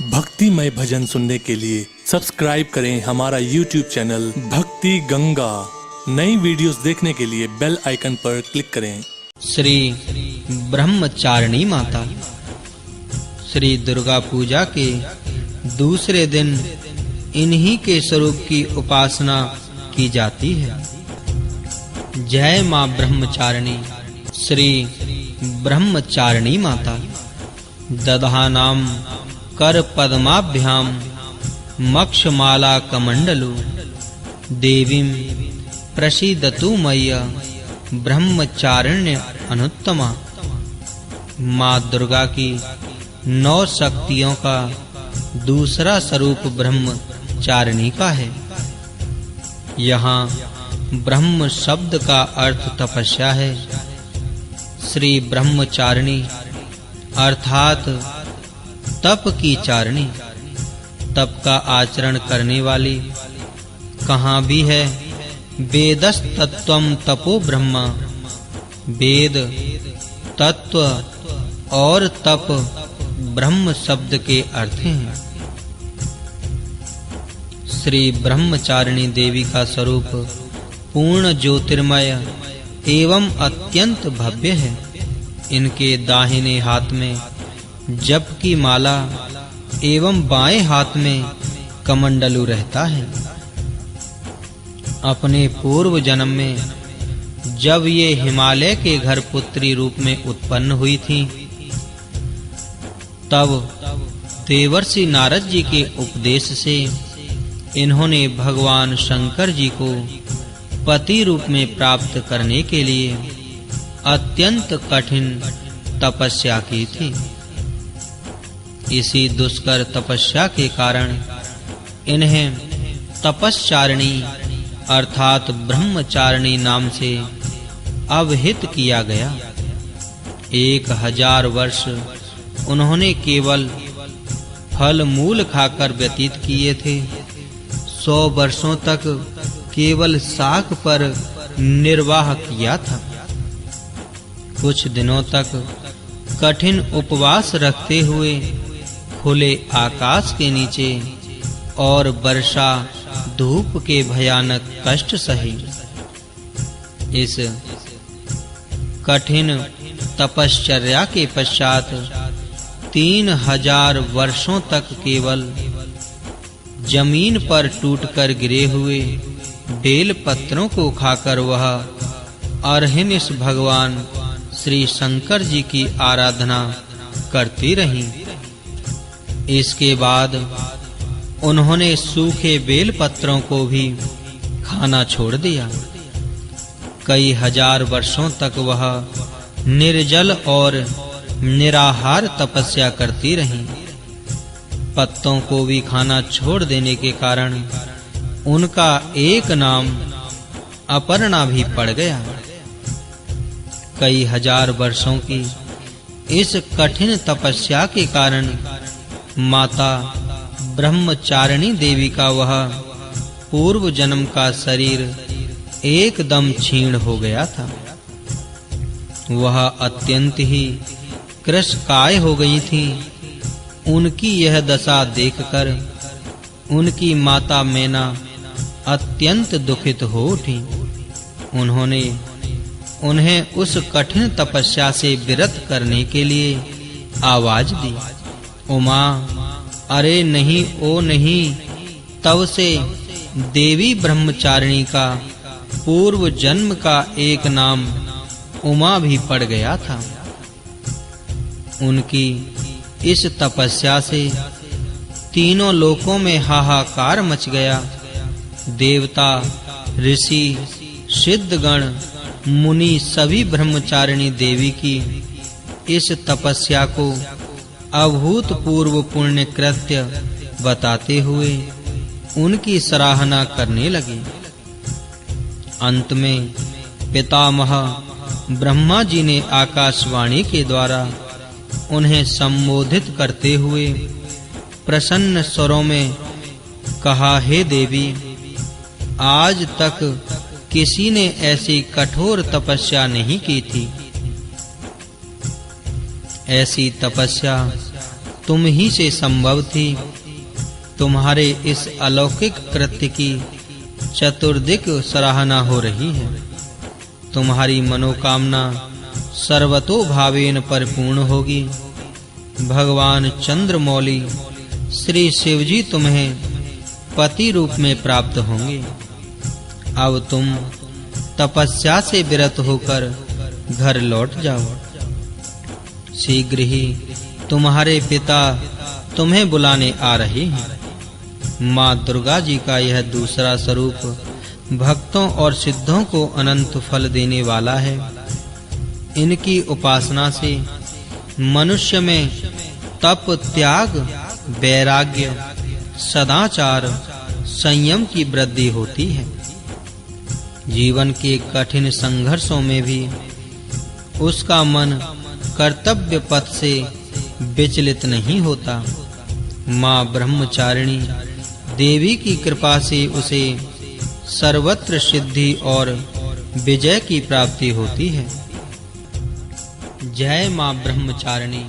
भक्तिमय भजन सुनने के लिए सब्सक्राइब करें हमारा YouTube चैनल भक्ति गंगा। नई वीडियोस देखने के लिए बेल आइकन पर क्लिक करें। श्री ब्रह्मचारिणी माता। श्री दुर्गा पूजा के दूसरे दिन इन्हीं के स्वरूप की उपासना की जाती है। जय मां ब्रह्मचारिणी। श्री ब्रह्मचारिणी माता। दधानाम कर पद्माभ्याम मक्षमाला कमंडलु देवीं प्रसीदतु मय्या ब्रह्मचारिण्य अनुत्तमा। मां दुर्गा की 9 शक्तियों का दूसरा स्वरूप ब्रह्मचारिणी का है। यहाँ ब्रह्म शब्द का अर्थ तपस्या है। श्री ब्रह्मचारिणी अर्थात तप की चारिणी, तप का आचरण करने वाली। कहाँ भी है वेदस्तत्वम तपो ब्रह्मा। वेद, तत्व और तप ब्रह्म शब्द के अर्थ हैं। श्री ब्रह्मचारिणी देवी का स्वरूप पूर्ण ज्योतिर्मय एवं अत्यंत भव्य है। इनके दाहिने हाथ में जप की माला एवं बाएं हाथ में कमंडलू रहता है। अपने पूर्व जन्म में जब ये हिमालय के घर पुत्री रूप में उत्पन्न हुई थी, तब देवर्षि नारद जी के उपदेश से इन्होंने भगवान शंकर जी को पति रूप में प्राप्त करने के लिए अत्यंत कठिन तपस्या की थी। इसी दुष्कर तपस्या के कारण इन्हें तपस्चारिणी अर्थात ब्रह्मचारिणी नाम से अवहित किया गया। 1000 वर्ष उन्होंने केवल फल मूल खाकर व्यतीत किए थे। 100 वर्षों तक केवल शाक पर निर्वाह किया था। कुछ दिनों तक कठिन उपवास रखते हुए खुले आकाश के नीचे और वर्षा धूप के भयानक कष्ट सहे। इस कठिन तपश्चर्या के पश्चात 3000 वर्षों तक केवल जमीन पर टूटकर गिरे हुए बेल पत्रों को खाकर वह अर्हिनिश भगवान श्री शंकर जी की आराधना करती रहीं। इसके बाद उन्होंने सूखे बेल पत्रों को भी खाना छोड़ दिया। कई हजार वर्षों तक वह निर्जल और निराहार तपस्या करती रहीं। पत्तों को भी खाना छोड़ देने के कारण उनका एक नाम अपर्णा भी पड़ गया। कई हजार वर्षों की इस कठिन तपस्या के कारण माता ब्रह्मचारिणी देवी का वह पूर्व जन्म का शरीर एकदम क्षीण हो गया था। वह अत्यंत ही कृशकाय हो गई थी। उनकी यह दशा देखकर उनकी माता मैना अत्यंत दुखित हो उठी। उन्होंने उन्हें उस कठिन तपस्या से विरत करने के लिए आवाज दी, उमा, अरे नहीं, ओ नहीं। तब से देवी ब्रह्मचारिणी का पूर्व जन्म का एक नाम उमा भी पड़ गया था। उनकी इस तपस्या से तीनों लोकों में हाहाकार मच गया। देवता, ऋषि, सिद्धगण, मुनि सभी ब्रह्मचारिणी देवी की इस तपस्या को अभूतपूर्व पुण्य कृत्य बताते हुए उनकी सराहना करने लगे। अंत में पितामह ब्रह्मा जी ने आकाशवाणी के द्वारा उन्हें संबोधित करते हुए प्रसन्न स्वरों में कहा, हे देवी, आज तक किसी ने ऐसी कठोर तपस्या नहीं की थी। ऐसी तपस्या तुम ही से संभव थी। तुम्हारे इस अलौकिक कृत्य की चतुर्दिक सराहना हो रही है। तुम्हारी मनोकामना सर्वतो भावेन परिपूर्ण होगी। भगवान चंद्रमौली श्री शिवजी तुम्हें पति रूप में प्राप्त होंगे। अब तुम तपस्या से विरत होकर घर लौट जाओ। शीघ्र ही तुम्हारे पिता तुम्हें बुलाने आ रहे हैं। माँ दुर्गा जी का यह दूसरा स्वरूप भक्तों और सिद्धों को अनंत फल देने वाला है। इनकी उपासना से मनुष्य में तप, त्याग, वैराग्य, सदाचार, संयम की वृद्धि होती है। जीवन के कठिन संघर्षों में भी उसका मन कर्तव्य पथ से विचलित नहीं होता। माँ ब्रह्मचारिणी देवी की कृपा से उसे सर्वत्र सिद्धि और विजय की प्राप्ति होती है। जय माँ ब्रह्मचारिणी।